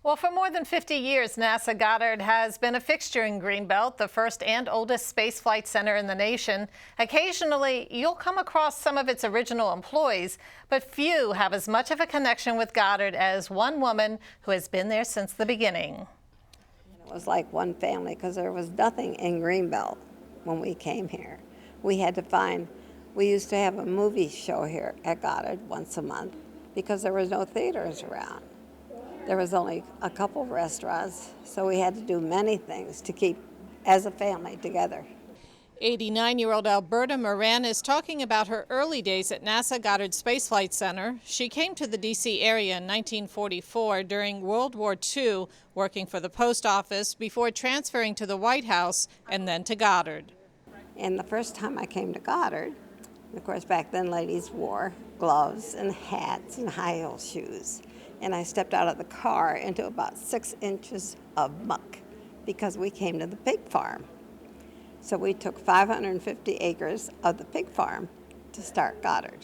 Well, for more than 50 years, NASA Goddard has been a fixture in Greenbelt, the first and oldest spaceflight center in the nation. Occasionally, you'll come across some of its original employees, but few have as much of a connection with Goddard as one woman who has been there since the beginning. It was like one family because there was nothing in Greenbelt when we came here. We used to have a movie show here at Goddard once a month because there was no theaters around. There was only a couple restaurants, so we had to do many things to keep, as a family, together. 89-year-old Alberta Moran is talking about her early days at NASA Goddard Space Flight Center. She came to the D.C. area in 1944 during World War II, working for the post office before transferring to the White House and then to Goddard. And the first time I came to Goddard, of course, back then ladies wore gloves and hats and high-heel shoes. And I stepped out of the car into about 6 inches of muck because we came to the pig farm. So we took 550 acres of the pig farm to start Goddard.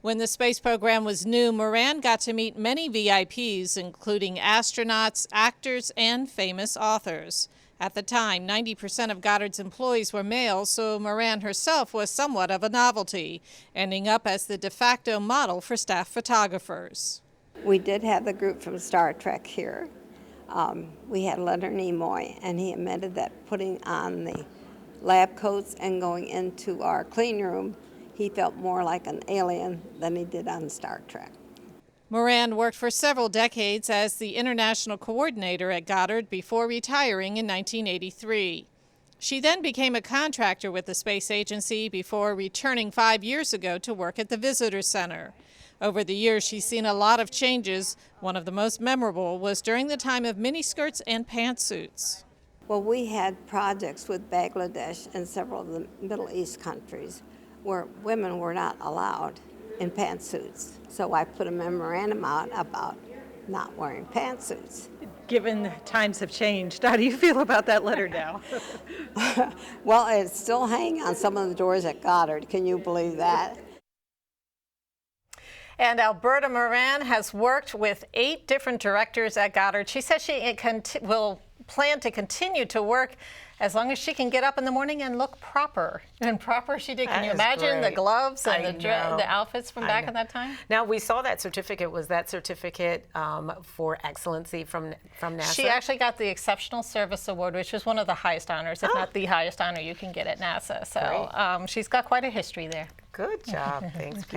When the space program was new, Moran got to meet many VIPs, including astronauts, actors, and famous authors. At the time, 90% of Goddard's employees were male, so Moran herself was somewhat of a novelty, ending up as the de facto model for staff photographers. We did have the group from Star Trek here. We had Leonard Nimoy, and he admitted that putting on the lab coats and going into our clean room, he felt more like an alien than he did on Star Trek. Moran worked for several decades as the international coordinator at Goddard before retiring in 1983. She then became a contractor with the space agency before returning 5 years ago to work at the visitor center. Over the years, she's seen a lot of changes. One of the most memorable was during the time of miniskirts and pantsuits. Well, we had projects with Bangladesh and several of the Middle East countries where women were not allowed in pantsuits. So I put a memorandum out about not wearing pantsuits. Given times have changed, how do you feel about that letter now? Well, it's still hanging on some of the doors at Goddard. Can you believe that? And Alberta Moran has worked with 8 different directors at Goddard. She says she will plan to continue to work as long as she can get up in the morning and look proper. And proper she did. Can you imagine the gloves and the outfits from back in that time? Now, we saw that certificate. Was that certificate for excellency from NASA? She actually got the Exceptional Service Award, which is one of the highest honors, if not the highest honor you can get at NASA. So she's got quite a history there. Good job. Thanks,